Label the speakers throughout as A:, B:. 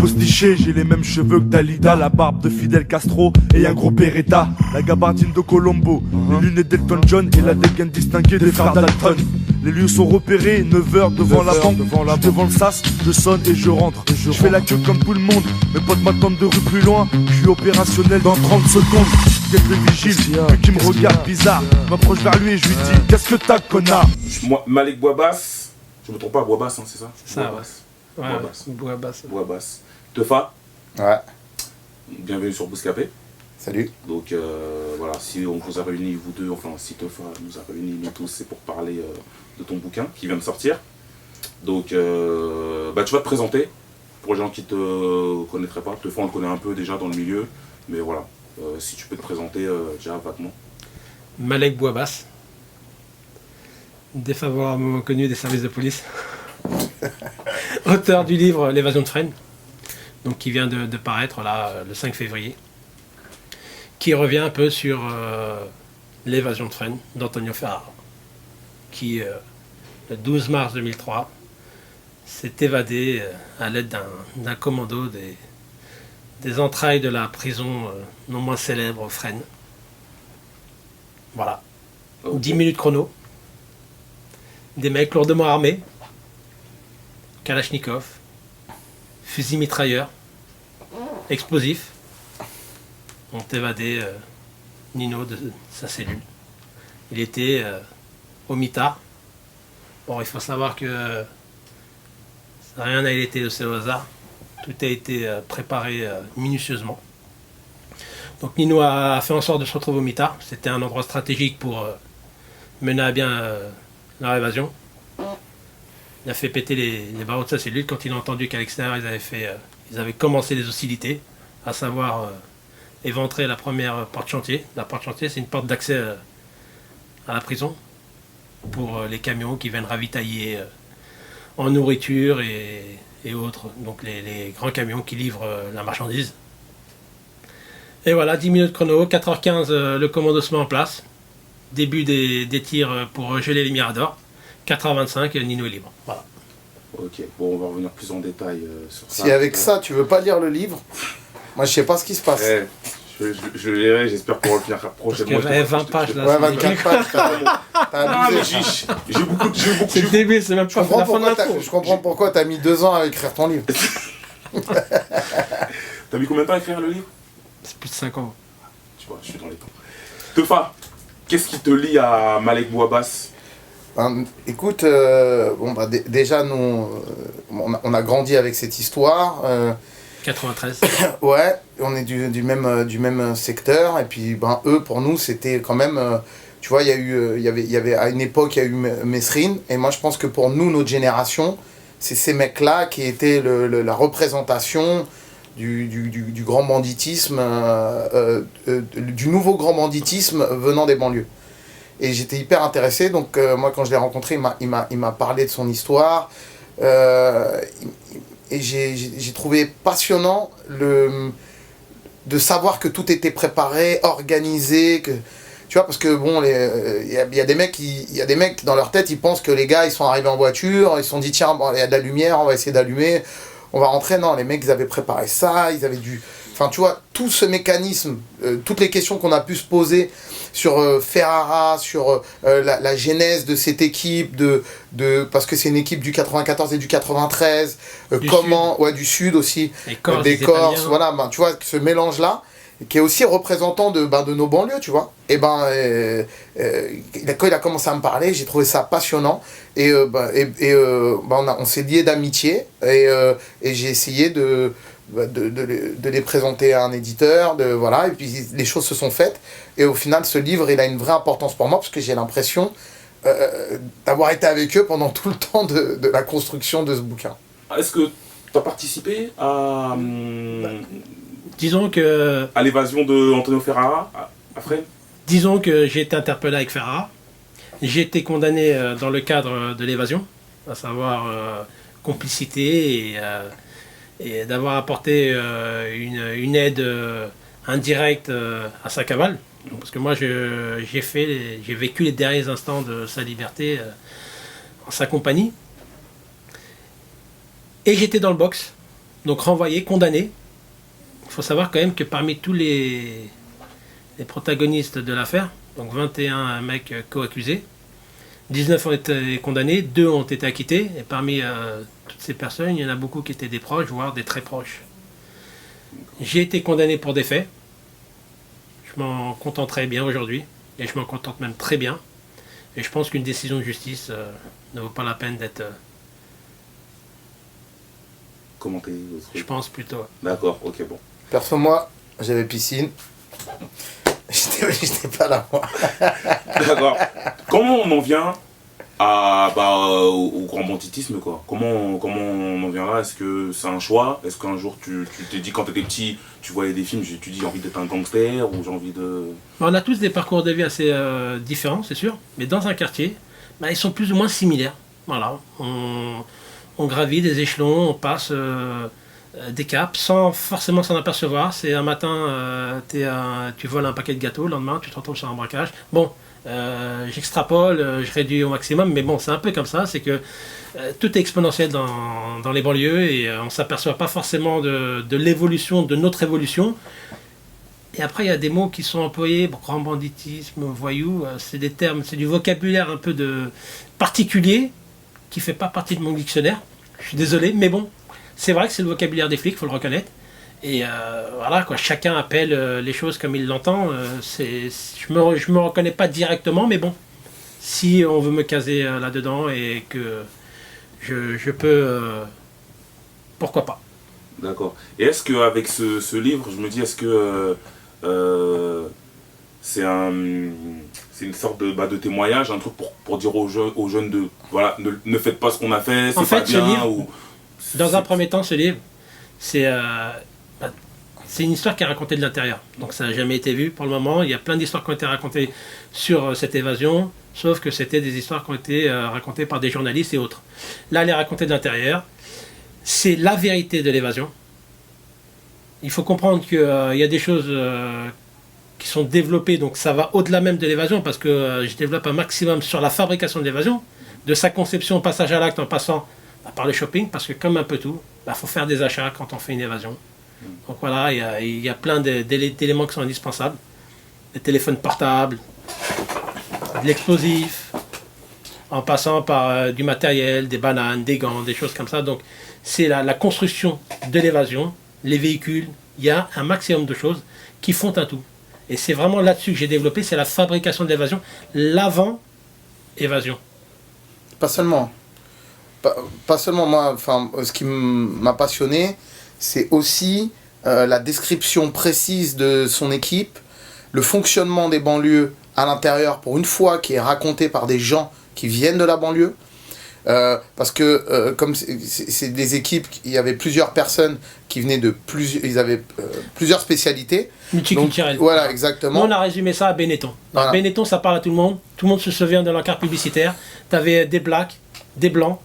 A: postiché, j'ai les mêmes cheveux que Dalida, la barbe de Fidel Castro et un gros Beretta, la gabardine de Colombo, les lunettes d'Elton John et la dégaine distinguée des frères Dalton. Les lieux sont repérés, 9h devant la banque, devant le sas, je sonne et je rentre. Je fais la queue comme tout le monde, mes potes m'attendent de rue plus loin, je suis opérationnel dans 30 secondes. Peut-être le vigile, lui qui me regarde bizarre, m'approche vers lui et je lui dis qu'est-ce que t'as, connard?
B: Moi, Malek Bouabass, je me trompe pas, Bouabass, hein, c'est ça?
C: C'est ça,
B: Bouabass.
C: ouais.
B: Bouabass.
C: Bouabass.
B: Bouabass. Tefa,
D: Ouais,
B: bienvenue sur Bouscapé.
D: salut.
B: Donc voilà, si on vous a réunis, vous deux, enfin si Tefa nous a réunis, nous tous, c'est pour parler de ton bouquin qui vient de sortir. Donc bah, tu vas te présenter pour les gens qui te connaîtraient pas. Tefa, on le connaît un peu déjà dans le milieu, mais voilà, si tu peux te présenter déjà vaguement.
C: Malek Bouabass, défavorablement connu des services de police, auteur du livre L'évasion de Fresnes, donc qui vient de paraître là le 5 février, qui revient un peu sur l'évasion de Fresnes d'Antonio Ferrara, qui le 12 mars 2003 s'est évadé à l'aide d'un commando des entrailles de la prison non moins célèbre Fresnes. Voilà.
B: Ok.
C: 10 minutes chrono. Des mecs lourdement armés. Kalachnikov. Fusil mitrailleur. Explosif. Ont évadé Nino de sa cellule. Il était au mitard. Bon, il faut savoir que rien n'a été laissé au hasard. Tout a été préparé minutieusement. Donc Nino a fait en sorte de se retrouver au mitard. C'était un endroit stratégique pour mener à bien leur évasion. Il a fait péter les barreaux de sa cellule quand il a entendu qu'à l'extérieur ils avaient commencé les hostilités, à savoir éventrer la première porte-chantier. La porte-chantier, c'est une porte d'accès à la prison pour les camions qui viennent ravitailler en nourriture et autres. Donc les grands camions qui livrent la marchandise. Et voilà, 10 minutes chrono, 4h15, le commando se met en place. Début des tirs pour geler les miradors. 4h25, Nino est libre. Voilà.
B: Ok, bon, on va revenir plus en détail sur ça.
D: Si avec ça, tu veux pas lire le livre, moi je sais pas ce qui se passe.
B: Eh, je le lirai, j'espère qu'on va le finir
C: Parce
B: prochainement.
C: que 20 pages là.
D: Ouais,
C: c'est
D: 24 pages, t'as
B: Ah, mais
D: abusé.
B: j'ai beaucoup
C: C'est le début, c'est même
D: Je
C: pas
D: comprends
C: la fin de
D: pourquoi
C: l'intro.
D: je comprends pourquoi t'as mis 2 ans à écrire ton livre.
B: T'as mis combien de temps à écrire le livre?
C: C'est plus de 5 ans.
B: Tu vois, je suis dans les temps. Tefa, qu'est-ce qui te lie à Malek Bouabass?
D: Ben, écoute, bon, bah, déjà, nous, on a grandi avec cette histoire.
C: 93.
D: Ouais, on est du même secteur. Et puis, ben, eux, pour nous, c'était quand même... tu vois, il y avait à une époque, il y a eu Mesrine. Et moi, je pense que pour nous, notre génération, c'est ces mecs-là qui étaient la représentation du grand banditisme, du nouveau grand banditisme venant des banlieues. Et j'étais hyper intéressé, donc moi quand je l'ai rencontré, il m'a parlé de son histoire, et j'ai trouvé passionnant de savoir que tout était préparé, organisé, que, tu vois, parce que bon, il y a des mecs dans leur tête, ils pensent que les gars, ils sont arrivés en voiture, ils se sont dit tiens, bon, il y a de la lumière, on va essayer d'allumer, on va rentrer. Non, les mecs, ils avaient préparé ça, ils avaient dû... Enfin, tu vois, tout ce mécanisme, toutes les questions qu'on a pu se poser sur Ferrara, sur la genèse de cette équipe, parce que c'est une équipe du 94 et du 93, du Sud aussi, des Corses, voilà, ben, tu vois, ce mélange-là, qui est aussi représentant de nos banlieues, tu vois. Et quand il a commencé à me parler, j'ai trouvé ça passionnant, on s'est liés d'amitié, et j'ai essayé de les présenter à un éditeur, voilà, et puis les choses se sont faites, et au final ce livre il a une vraie importance pour moi parce que j'ai l'impression d'avoir été avec eux pendant tout le temps de la construction de ce bouquin.
B: Est-ce que tu as participé à
C: Disons que
B: l'évasion de Antonio Ferrara à Fresnes?
C: Disons que j'ai été interpellé avec Ferrara. J'ai été condamné dans le cadre de l'évasion, à savoir complicité et d'avoir apporté une aide indirecte à sa cavale. Parce que moi, j'ai vécu les derniers instants de sa liberté en sa compagnie. Et j'étais dans le box. donc renvoyés, condamnés. Il faut savoir quand même que parmi tous les protagonistes de l'affaire, donc 21 mecs co-accusés, 19 ont été condamnés, 2 ont été acquittés, et parmi toutes ces personnes, il y en a beaucoup qui étaient des proches, voire des très proches. J'ai été condamné pour des faits, je m'en contenterai bien aujourd'hui, et je m'en contente même très bien, et je pense qu'une décision de justice ne vaut pas la peine d'être...
B: Commenter.
C: je pense plutôt.
B: D'accord, ok, bon.
D: Perso, moi, j'avais piscine. J'étais pas là, moi.
B: D'accord. Comment on en vient au grand banditisme, quoi? Comment on en vient là? Est-ce que c'est un choix? Est-ce qu'un jour tu t'es dit, quand tu étais petit, tu voyais des films, tu dis j'ai envie d'être un gangster ou j'ai envie de...
C: On a tous des parcours de vie assez différents, c'est sûr, mais dans un quartier, ils sont plus ou moins similaires. Voilà, on gravit des échelons, on passe des caps sans forcément s'en apercevoir. C'est un matin, tu voles un paquet de gâteaux, le lendemain tu te retrouves sur un braquage. Bon, j'extrapole, je réduis au maximum, mais bon, c'est un peu comme ça, c'est que tout est exponentiel dans les banlieues et on ne s'aperçoit pas forcément de l'évolution, de notre évolution. Et après, il y a des mots qui sont employés, grand banditisme, voyou, c'est des termes, c'est du vocabulaire un peu particulier qui ne fait pas partie de mon dictionnaire. Je suis désolé, mais bon, c'est vrai que c'est le vocabulaire des flics, il faut le reconnaître. Et voilà, quoi, chacun appelle les choses comme il l'entend. Je me reconnais pas directement, mais bon, si on veut me caser là-dedans et que je peux, pourquoi pas.
B: D'accord. Et est-ce qu'avec ce livre, je me dis, est-ce que c'est une sorte de témoignage, un truc pour dire aux jeunes de, voilà, ne faites pas ce qu'on a fait, c'est pas bien,
C: livre, dans un premier temps, ce livre, c'est une histoire qui est racontée de l'intérieur. Donc ça n'a jamais été vu pour le moment. Il y a plein d'histoires qui ont été racontées sur cette évasion, sauf que c'était des histoires qui ont été racontées par des journalistes et autres. Là, elle est racontée de l'intérieur. C'est la vérité de l'évasion. Il faut comprendre qu'il y a des choses qui sont développées, donc ça va au-delà même de l'évasion, parce que je développe un maximum sur la fabrication de l'évasion, de sa conception au passage à l'acte en passant par le shopping, parce que comme un peu tout, faut faire des achats quand on fait une évasion. Donc voilà, il y a plein d'éléments qui sont indispensables. Les téléphones portables, de l'explosif, en passant par du matériel, des bananes, des gants, des choses comme ça. Donc c'est la construction de l'évasion, les véhicules, il y a un maximum de choses qui font un tout. Et c'est vraiment là-dessus que j'ai développé, c'est la fabrication de l'évasion, l'avant-évasion.
D: Pas seulement. Pas seulement moi, ce qui m'a passionné, c'est aussi la description précise de son équipe, le fonctionnement des banlieues à l'intérieur, pour une fois, qui est raconté par des gens qui viennent de la banlieue. Parce que comme c'est des équipes, il y avait plusieurs personnes qui venaient de ils avaient plusieurs spécialités.
C: Multiculturelles.
D: Voilà, exactement.
C: Nous, on a résumé ça à Benetton. Voilà. Benetton, ça parle à tout le monde se souvient de l'encart publicitaire. Tu avais des blacks, des blancs,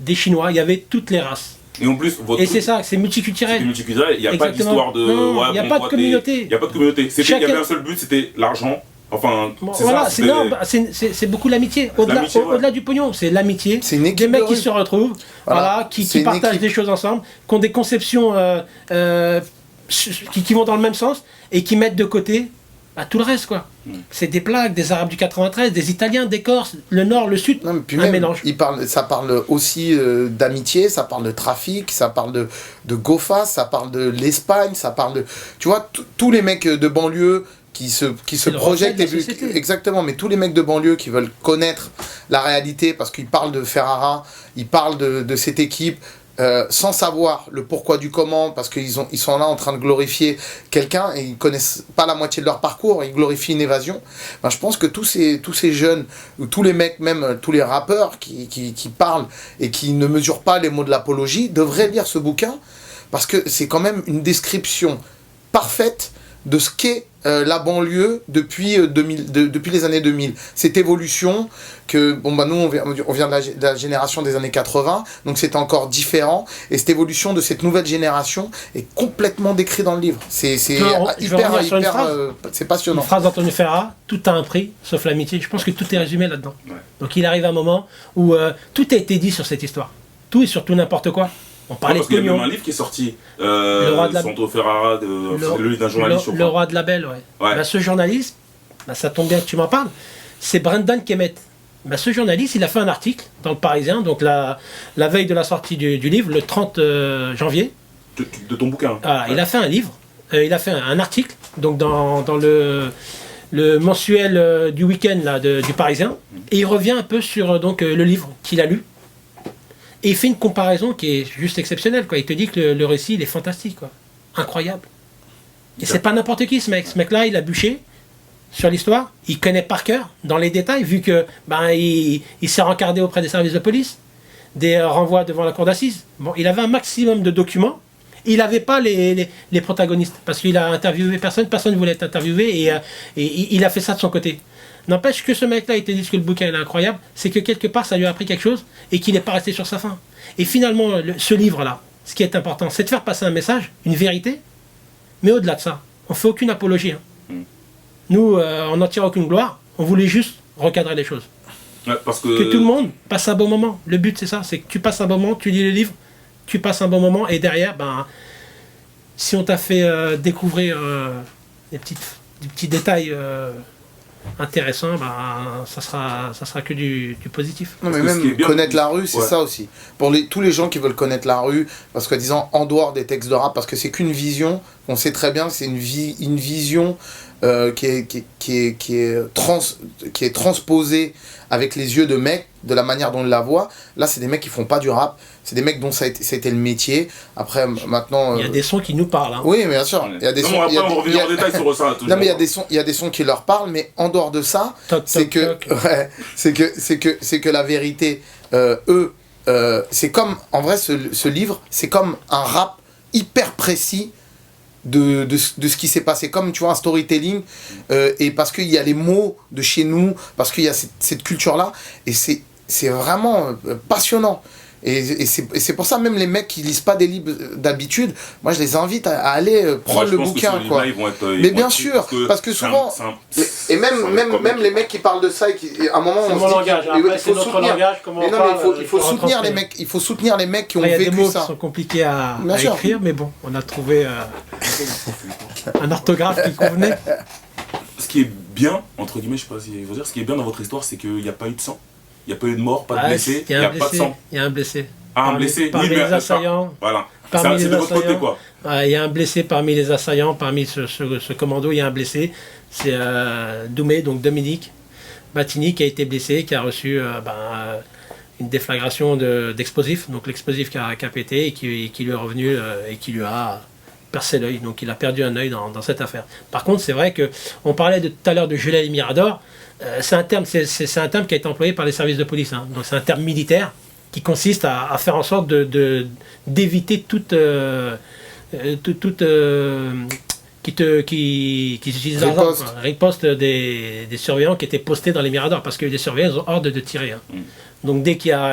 C: des chinois, il y avait toutes les races.
B: Et en plus,
C: c'est ça, c'est multiculturel.
B: C'est multiculturel, il n'y a pas d'histoire de...
C: Non, il n'y a pas de communauté.
B: Il n'y a pas de communauté. Il y avait un seul but, c'était l'argent. Enfin,
C: voilà, c'est beaucoup l'amitié. Au-delà du pognon, c'est l'amitié.
D: C'est une équipe
C: des mecs qui se retrouvent, qui partagent des choses ensemble, qui ont des conceptions qui vont dans le même sens et qui mettent de côté tout le reste, quoi. C'est des plaques, des Arabes du 93, des Italiens, des Corses, le Nord, le Sud, un mélange.
D: Ça parle aussi d'amitié, ça parle de trafic, ça parle de Gofa, ça parle de l'Espagne, ça parle de... Tu vois, tous les mecs de banlieue qui se projettent... Exactement, mais tous les mecs de banlieue qui veulent connaître la réalité, parce qu'ils parlent de Ferrara, ils parlent de cette équipe... sans savoir le pourquoi du comment, parce qu'ils sont là en train de glorifier quelqu'un et ils connaissent pas la moitié de leur parcours, ils glorifient une évasion. Je pense que tous ces jeunes, ou tous les mecs, même tous les rappeurs qui parlent et qui ne mesurent pas les mots de l'apologie, devraient lire ce bouquin, parce que c'est quand même une description parfaite de ce qu'est la banlieue depuis les années 2000. Cette évolution que, nous, on vient de la génération des années 80, donc c'est encore différent, et cette évolution de cette nouvelle génération est complètement décrite dans le livre. C'est hyper c'est passionnant.
C: Une phrase d'Antonio Ferrara, tout a un prix, sauf l'amitié. Je pense que tout est résumé là-dedans. Ouais. Donc il arrive un moment où tout a été dit sur cette histoire. Tout et surtout n'importe quoi. On parlait
B: parce
C: de
B: qu'il y a même
C: pognon.
B: un livre qui est sorti,
C: Roi de la-
B: Santo Ferrara, le livre d'un journaliste, je
C: Le
B: crois.
C: roi de la belle, ouais.
B: Ouais.
C: Bah, ce journaliste, bah, ça tombe bien que tu m'en parles, c'est Brendan Kemet. Bah, ce journaliste, il a fait un article dans le Parisien, donc la veille de la sortie du livre, le 30 janvier.
B: De ton bouquin.
C: Voilà,
B: Ouais.
C: il a fait un livre, il a fait un article, donc dans le mensuel du week-end là, du Parisien, et il revient un peu sur le livre qu'il a lu. Et il fait une comparaison qui est juste exceptionnelle, quoi. Il te dit que le récit, il est fantastique, quoi. Incroyable. Et c'est pas n'importe qui, ce mec. Ce mec-là, il a bûché sur l'histoire. Il connaît par cœur, dans les détails, vu que il s'est rencardé auprès des services de police, des renvois devant la cour d'assises. Bon, il avait un maximum de documents. Il n'avait pas les protagonistes, parce qu'il a interviewé personne ne voulait être interviewé, et il a fait ça de son côté. N'empêche que ce mec-là, il te dit que le bouquin est incroyable, c'est que quelque part, ça lui a appris quelque chose, et qu'il n'est pas resté sur sa faim. Et finalement, ce livre-là, ce qui est important, c'est de faire passer un message, une vérité, mais au-delà de ça, on ne fait aucune apologie. Hein. Nous, on n'en tire aucune gloire, on voulait juste recadrer les choses.
B: Ouais, parce
C: Que tout le monde passe un bon moment. Le but, c'est ça, c'est que tu passes un bon moment, tu lis le livre, tu passes un bon moment, et derrière, si on t'a fait découvrir des petits détails intéressants, ça sera que du positif.
D: Non, mais
B: Parce que ce qui est
D: même
B: bien-
D: connaître la rue, c'est
B: Ouais.
D: ça aussi. Pour tous les gens qui veulent connaître la rue, parce que disant en dehors des textes de rap, parce que c'est qu'une vision, on sait très bien que c'est une vision qui est transposée avec les yeux de mecs, de la manière dont ils la voient. Là, c'est des mecs qui font pas du rap, c'est des mecs dont ça a été le métier. Après, maintenant...
C: Il y a des sons qui nous parlent. Hein.
D: Oui, mais bien sûr. Il y a des
B: Non,
D: sons...
B: après,
D: il y a
B: on
D: des-
B: va
D: il y
B: revenir
D: a-
B: en détail sur ça.
D: Non, mais il y a des sons qui leur parlent, mais en dehors de ça,
C: Toc,
D: c'est
C: toc,
D: que,
C: toc.
D: ouais, c'est que la vérité, c'est comme, en vrai, ce livre, c'est comme un rap hyper précis de ce qui s'est passé, comme tu vois un storytelling, et parce qu'il y a les mots de chez nous, parce qu'il y a cette culture-là, et c'est vraiment passionnant. Et c'est pour ça, même les mecs qui lisent pas des livres d'habitude, moi je les invite à aller prendre le bouquin, quoi. Mais bien sûr, parce que souvent, et même les mecs qui parlent de ça, à un moment,
C: C'est
D: on
C: mon
D: se dit,
C: langage.
D: il
C: Après, c'est
D: faut
C: notre
D: soutenir.
C: langage. Comment
D: Mais
C: on
D: non,
C: parle,
D: mais il faut soutenir les
C: retranscrire.
D: mecs. Il faut soutenir les mecs qui ont
C: Après, il y a des
D: vécu
C: mots qui
D: ça.
C: sont compliqués à
D: Bien sûr.
C: écrire, mais bon, on a trouvé un orthographe qui convenait.
B: Ce qui est bien, entre guillemets, je sais pas si il faut dire, ce qui est bien dans votre histoire, c'est qu'il n'y a pas eu de sang. Il n'y a pas eu de mort, pas de blessés, il n'y a pas de sang.
C: Il y a un blessé.
B: Ah, un blessé.
C: Parmi
B: Oui, mais
C: les assaillants.
B: voilà.
C: Parmi
B: C'est
C: les
B: de votre côté,
C: assaillants.
B: quoi.
C: Il y a un blessé parmi les assaillants, parmi ce commando, il y a un blessé. C'est Doumé, donc Dominique Battini, qui a été blessé, qui a reçu une déflagration d'explosif, donc l'explosif qui a pété et qui lui est revenu et qui lui a percé l'œil. Donc il a perdu un œil dans cette affaire. Par contre, c'est vrai que on parlait tout à l'heure de geler les miradors. C'est un terme qui a été employé par les services de police. Hein. Donc c'est un terme militaire qui consiste à faire en sorte d'éviter toute qui utilisent l'argent,
D: Riposte.
C: quoi. Riposte des surveillants qui étaient postés dans les miradors, parce que les surveillants ils ont ordre de tirer. Hein. Donc dès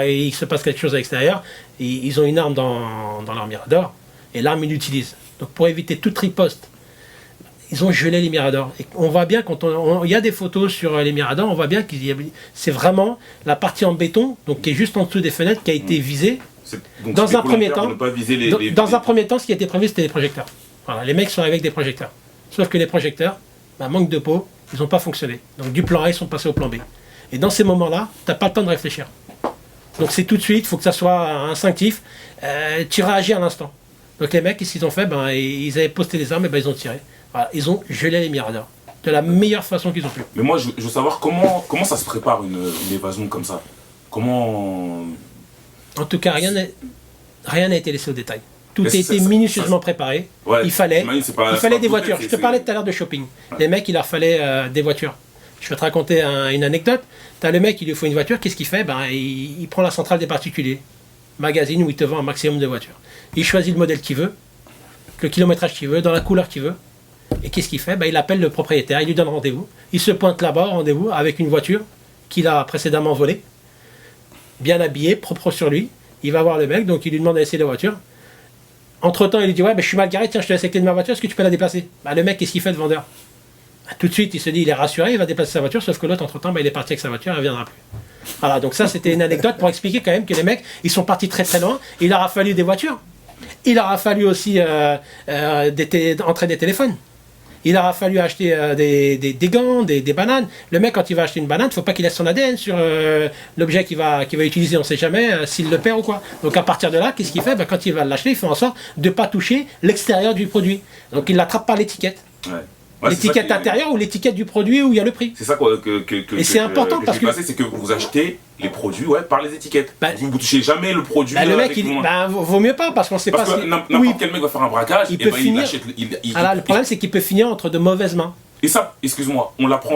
C: il se passe quelque chose à l'extérieur, ils ont une arme dans leur mirador, et l'arme ils l'utilisent. Donc pour éviter toute riposte, ils ont gelé les miradors. Et on voit bien, quand il y a des photos sur les miradors, on voit bien que c'est vraiment la partie en béton, donc qui est juste en dessous des fenêtres, qui a été visée.
B: Donc,
C: Dans
B: c'était
C: un premier
B: volontaire
C: temps,
B: de ne pas viser
C: Dans un premier temps, ce qui était prévu, c'était des projecteurs. Voilà, les mecs sont arrivés avec des projecteurs. Sauf que les projecteurs, manque de peau, ils n'ont pas fonctionné. Donc du plan A, ils sont passés au plan B. Et dans ces moments-là, tu n'as pas le temps de réfléchir. Donc c'est tout de suite, il faut que ça soit instinctif. Tu réagis à l'instant. Donc les mecs, qu'est-ce qu'ils ont fait? Ils avaient posté les armes et ils ont tiré. Voilà, ils ont gelé les miradors. De la meilleure façon qu'ils ont pu.
B: Mais moi, je veux savoir comment ça se prépare une évasion comme ça. Comment...
C: En tout cas, rien n'a été laissé au détail. Tout
B: Mais
C: a été minutieusement préparé.
B: Ouais,
C: Il fallait des
B: tout
C: voitures.
B: fait,
C: Je te parlais tout à l'heure de shopping.
B: Ouais.
C: Les mecs, il leur fallait des voitures. Je vais te raconter une anecdote. T'as le mec, il lui faut une voiture. Qu'est-ce qu'il fait? Il prend la centrale des particuliers. Magazine où il te vend un maximum de voitures. Il choisit le modèle qu'il veut, le kilométrage qu'il veut, dans la couleur qu'il veut. Et qu'est-ce qu'il fait? Il appelle le propriétaire, il lui donne rendez-vous. Il se pointe là-bas au rendez-vous avec une voiture qu'il a précédemment volée, bien habillée, propre sur lui. Il va voir le mec, donc il lui demande d'essayer la voiture. Entre-temps, il lui dit: ouais, je suis mal garé, tiens, je te laisse la clé de ma voiture, est-ce que tu peux la déplacer? Le mec, qu'est-ce qu'il fait, le vendeur? Tout de suite, il se dit, il est rassuré, il va déplacer sa voiture, sauf que l'autre, entre-temps, il est parti avec sa voiture, il ne reviendra plus. Voilà, donc ça, c'était une anecdote pour expliquer quand même que les mecs, ils sont partis très très loin. Il leur a fallu des voitures. Il leur a fallu aussi entrer des téléphones. Il leur a fallu acheter des gants, des bananes. Le mec, quand il va acheter une banane, il ne faut pas qu'il laisse son ADN sur l'objet qu'il va utiliser. On ne sait jamais s'il le perd ou quoi. Donc à partir de là, qu'est-ce qu'il fait? Quand il va l'acheter, il fait en sorte de ne pas toucher l'extérieur du produit. Donc il l'attrape par l'étiquette.
B: Ouais. Ouais,
C: l'étiquette intérieure ou l'étiquette du produit où il y a le prix.
B: C'est ça quoi,
C: et c'est important parce que
B: c'est que vous achetez les produits par les étiquettes. Vous ne touchez jamais le produit.
C: Le mec, vaut mieux pas parce qu'on sait pas.
B: Parce que n'importe quel mec va faire un braquage,
C: il peut finir. Le problème, c'est qu'il peut finir entre de mauvaises mains.
B: Et ça, excuse-moi, on l'apprend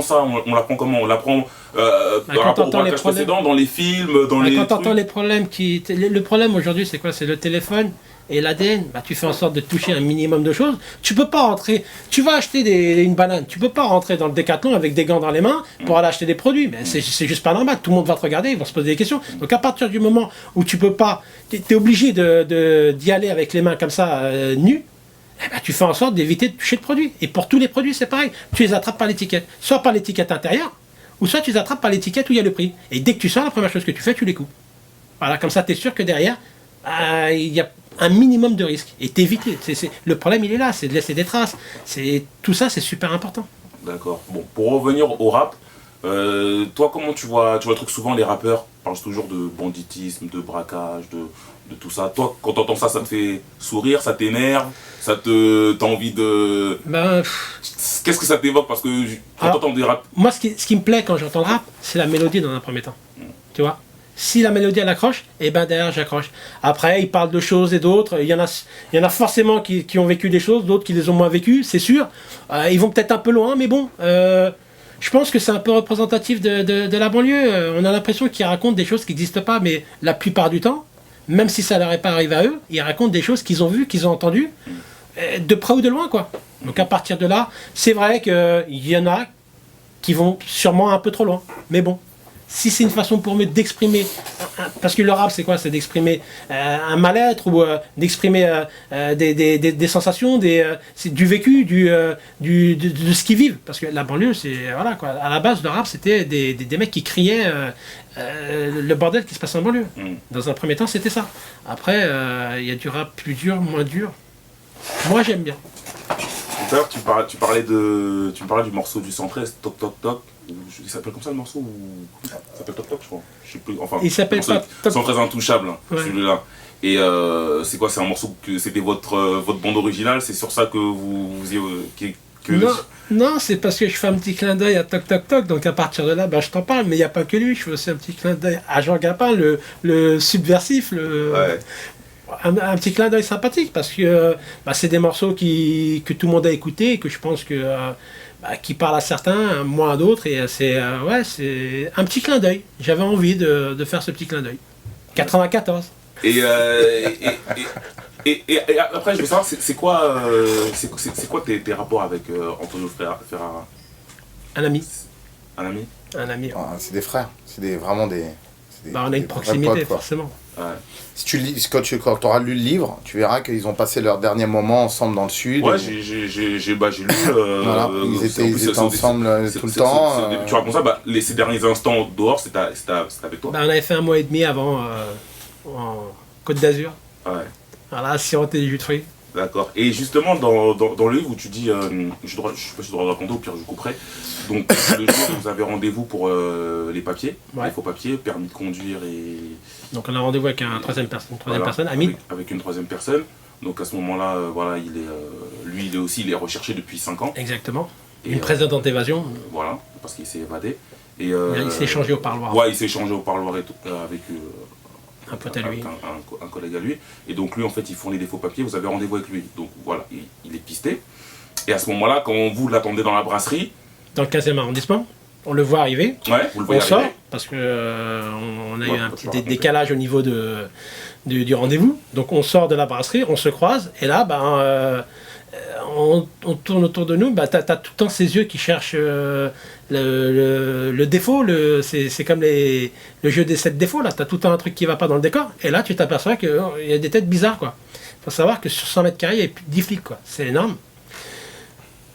B: comment? On l'apprend par rapport au braquage précédent, dans les films, dans les.
C: Quand t'entends les problèmes le problème aujourd'hui, c'est quoi? C'est le téléphone. Et l'ADN, tu fais en sorte de toucher un minimum de choses. Tu peux pas rentrer. Tu vas acheter une banane. Tu peux pas rentrer dans le Décathlon avec des gants dans les mains pour aller acheter des produits. Mais c'est juste pas normal. Tout le monde va te regarder, ils vont se poser des questions. Donc à partir du moment où tu peux pas, t'es obligé d'y aller avec les mains comme ça nues. Tu fais en sorte d'éviter de toucher le produit. Et pour tous les produits, c'est pareil. Tu les attrapes par l'étiquette. Soit par l'étiquette intérieure, ou soit tu les attrapes par l'étiquette où il y a le prix. Et dès que tu sors, la première chose que tu fais, tu les coupes. Voilà, comme ça, tu es sûr que derrière, il y a un minimum de risque. Et t'évites. Le problème, il est là, c'est de laisser des traces. Tout ça, c'est super important.
B: D'accord. Bon, pour revenir au rap, toi, comment tu vois le truc? Souvent, les rappeurs parlent toujours de banditisme, de braquage, de tout ça. Toi, quand t'entends ça, ça te fait sourire, ça t'énerve, t'as envie de... Qu'est-ce que ça t'évoque? Parce que quand t'entends des rap...
C: Moi, ce qui me plaît quand j'entends le rap, c'est la mélodie dans un premier temps. Tu vois? Si la mélodie elle accroche, et derrière j'accroche. Après, ils parlent de choses et d'autres. Il y en a forcément qui ont vécu des choses, d'autres qui les ont moins vécues, c'est sûr. Ils vont peut-être un peu loin, mais bon... je pense que c'est un peu représentatif de la banlieue. On a l'impression qu'ils racontent des choses qui n'existent pas, mais la plupart du temps, même si ça leur est pas arrivé à eux, ils racontent des choses qu'ils ont vues, qu'ils ont entendues, de près ou de loin, quoi. Donc à partir de là, c'est vrai qu'il y en a qui vont sûrement un peu trop loin. Mais bon, si c'est une façon pour eux d'exprimer, parce que le rap c'est quoi? C'est d'exprimer un mal-être ou d'exprimer des sensations, c'est du vécu, de ce qu'ils vivent. Parce que la banlieue, c'est voilà quoi. À la base, le rap c'était des mecs qui criaient le bordel qui se passe en banlieue. Dans un premier temps, c'était ça. Après, il y a du rap plus dur, moins dur. Moi, j'aime bien.
B: Tout à l'heure, tu parlais du morceau du 113, Toc Toc Toc. Il s'appelle comme ça le morceau ou... Ça s'appelle Toc Toc, je crois. Je sais plus. Enfin,
C: il s'appelle pas Toc.
B: 113 Intouchable,
C: Ouais.
B: celui-là. Et c'est quoi? C'est un morceau que c'était votre bande originale? C'est sur ça que
C: Non, c'est parce que je fais un petit clin d'œil à Toc Toc Toc, donc à partir de là, je t'en parle, mais il n'y a pas que lui, je fais aussi un petit clin d'œil à Jean Gabin, le subversif,
B: Ouais.
C: Un petit clin d'œil sympathique, parce que c'est des morceaux que tout le monde a écouté, et que je pense que qui parlent à certains, moins à d'autres, et c'est un petit clin d'œil. J'avais envie de faire ce petit clin d'œil. 94.
B: Et après, je veux savoir, c'est quoi tes rapports avec Antonio Ferrara?
C: Un ami.
B: Un ami?
C: Un ami.
D: C'est des frères, vraiment des...
C: On a une proximité,
D: potes,
C: forcément.
B: Ouais.
D: Si tu lis, quand tu auras lu le livre, tu verras qu'ils ont passé leur dernier moment ensemble dans le sud.
B: Ouais, j'ai lu.
D: Voilà, ils étaient ensemble tout le temps.
B: Tu racontes ça, ces derniers instants dehors, c'était avec toi?
C: On avait fait 1 mois et demi avant en Côte d'Azur.
B: Ouais.
C: Voilà, siroter des jus de fruits.
B: D'accord. Et justement, dans le livre où tu dis, je sais pas si je dois raconter, au pire je couperai. Donc, le jour où vous avez rendez-vous pour les papiers, les faux papiers, permis de conduire et.
C: Donc, on a rendez-vous avec une troisième personne, Amine.
B: Avec une troisième personne. Donc, à ce moment-là, lui, il est recherché depuis 5 ans.
C: Exactement.
B: Et,
C: une précédente évasion.
B: Voilà, parce qu'il s'est évadé. Et,
C: il s'est échangé au parloir.
B: Ouais, il s'est échangé au parloir et tout, avec.
C: Un pote à lui.
B: Un collègue à lui. Et donc lui, en fait, il fournit des faux papiers. Vous avez rendez-vous avec lui. Donc voilà, il est pisté. Et à ce moment-là, quand vous l'attendez dans la brasserie...
C: Dans le 15e arrondissement, on le voit arriver.
B: Ouais, vous le voyez
C: on sort,
B: arriver.
C: parce qu'on a eu un petit décalage au niveau du rendez-vous. Donc on sort de la brasserie, on se croise. Et là, on tourne autour de nous. T'as tout le temps ces yeux qui cherchent le défaut. C'est comme le jeu des 7 défauts. T'as tout le temps un truc qui va pas dans le décor. Et là, tu t'aperçois qu'il y a des têtes bizarres, quoi. Faut savoir que sur 100 mètres carrés, il y a plus de 10 flics, quoi. C'est énorme.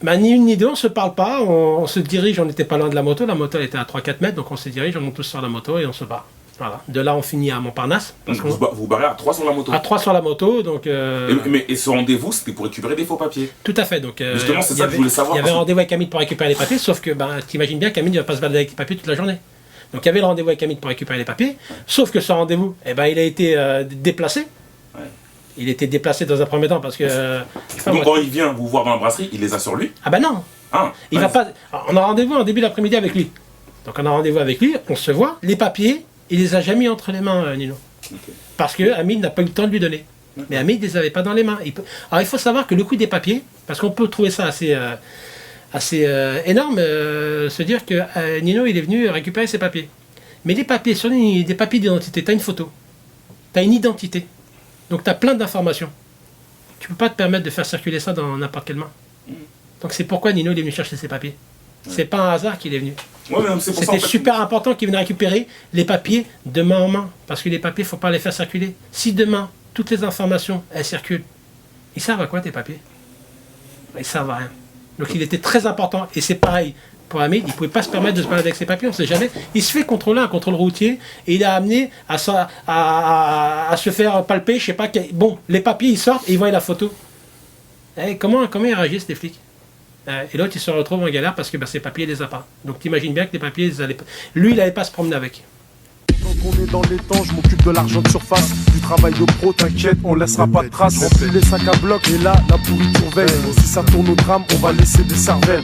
C: Bah, ni une ni deux, on se parle pas, on se dirige, on n'était pas loin de la moto elle était à 3-4 mètres, donc on se dirige, on monte tous sur la moto et on se barre. Voilà. De là, on finit à Montparnasse.
B: Donc vous barrez à 3 sur la moto.
C: À 3 sur la moto, donc...
B: Et ce rendez-vous, c'était pour récupérer des faux papiers.
C: Tout à fait, donc...
B: Justement, c'est ça que je voulais savoir.
C: Il y avait un rendez-vous avec Hamid pour récupérer les papiers, sauf que, t'imagines bien qu'Hamid ne va pas se balader avec les papiers toute la journée. Donc il y avait le rendez-vous avec Hamid pour récupérer les papiers, sauf que ce rendez-vous, il a été déplacé.
B: Ouais.
C: Il était déplacé dans un premier temps parce que...
B: donc quand il vient vous voir dans la brasserie, il les a sur lui?
C: Ah bah non. Il va pas... On a rendez-vous en début d'après-midi avec lui. Donc on a rendez-vous avec lui, on se voit, les papiers, il les a jamais mis entre les mains, Nino.
B: Okay.
C: Parce que Hamid n'a pas eu le temps de lui donner. Mais Hamid ne les avait pas dans les mains. Alors il faut savoir que le coût des papiers, parce qu'on peut trouver ça assez énorme, se dire que Nino il est venu récupérer ses papiers. Mais les papiers, sur des papiers d'identité, tu as une photo, tu as une identité. Donc tu as plein d'informations. Tu ne peux pas te permettre de faire circuler ça dans n'importe quelle main. Donc c'est pourquoi Nino il est venu chercher ses papiers. C'est pas un hasard qu'il est venu.
B: Ouais,
C: c'était super important qu'il vienne récupérer les papiers de main en main. Parce que les papiers, il ne faut pas les faire circuler. Si demain, toutes les informations, elles circulent, ils servent à quoi tes papiers? Ils servent à rien. Donc il était très important. Et c'est pareil pour Hamid, il ne pouvait pas se permettre de se balader avec ses papiers, on ne sait jamais. Il se fait contrôler un contrôle routier et il a amené à se faire palper, je sais pas. Bon, les papiers, ils sortent et ils voient la photo. Et comment ils réagissent, les flics? Et l'autre, il se retrouve en galère parce que ses papiers, il les a pas. Donc t'imagines bien que les papiers, lui, il n'allait pas se promener avec.
A: Quand on est dans les temps, je m'occupe de l'argent de surface. Du travail de pro, t'inquiète, on laissera pas de traces. Remplis les sacs à bloc et là, la pourriture veille. Si ça tourne au drame, on va laisser des cervelles.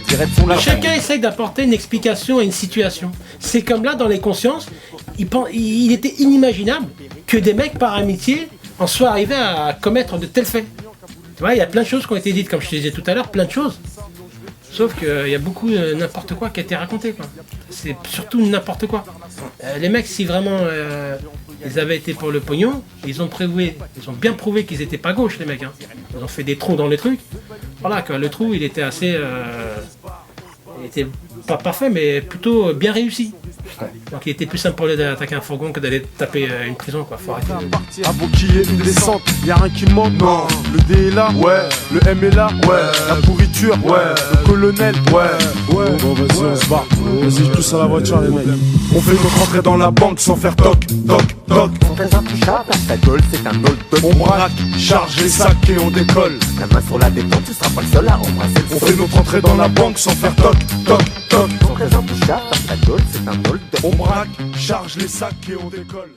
C: Chacun essaye d'apporter une explication à une situation. C'est comme là, dans les consciences, il était inimaginable que des mecs par amitié en soient arrivés à commettre de tels faits. Tu vois, il y a plein de choses qui ont été dites, comme je te disais tout à l'heure, plein de choses. Sauf qu'il y a beaucoup n'importe quoi qui a été raconté, quoi. C'est surtout n'importe quoi. Les mecs, si vraiment ils avaient été pour le pognon, ils ont bien prouvé qu'ils n'étaient pas gauches, les mecs. Hein. Ils ont fait des trous dans les trucs. Voilà, quoi. Le trou, il était assez... il était pas parfait, mais plutôt bien réussi. Donc il était plus simple pour lui d'attaquer un fourgon que d'aller taper une prison, quoi. Faut arrêter.
A: Avant qu'il y ait une descente, y'a rien qui manque. Non. Le D est là, ouais. Le M est là, ouais. La pourriture, ouais. Le colonel, ouais. Bon, vas-y, on se barre. Vas-y, tous à la voiture, les mecs. On fait notre entrée dans la banque sans faire toc, toc, toc.
E: Très intouchable, ta gueule, c'est un old dog.
A: On braque, charge les sacs et on décolle.
E: La main sur la détente, tu seras pas le seul à embrasser le
A: On
E: sol.
A: fait notre entrée dans la banque sans faire toc, toc, toc.
E: Très intouchable, ta gueule, c'est un old dog.
A: On braque, charge les sacs et on décolle.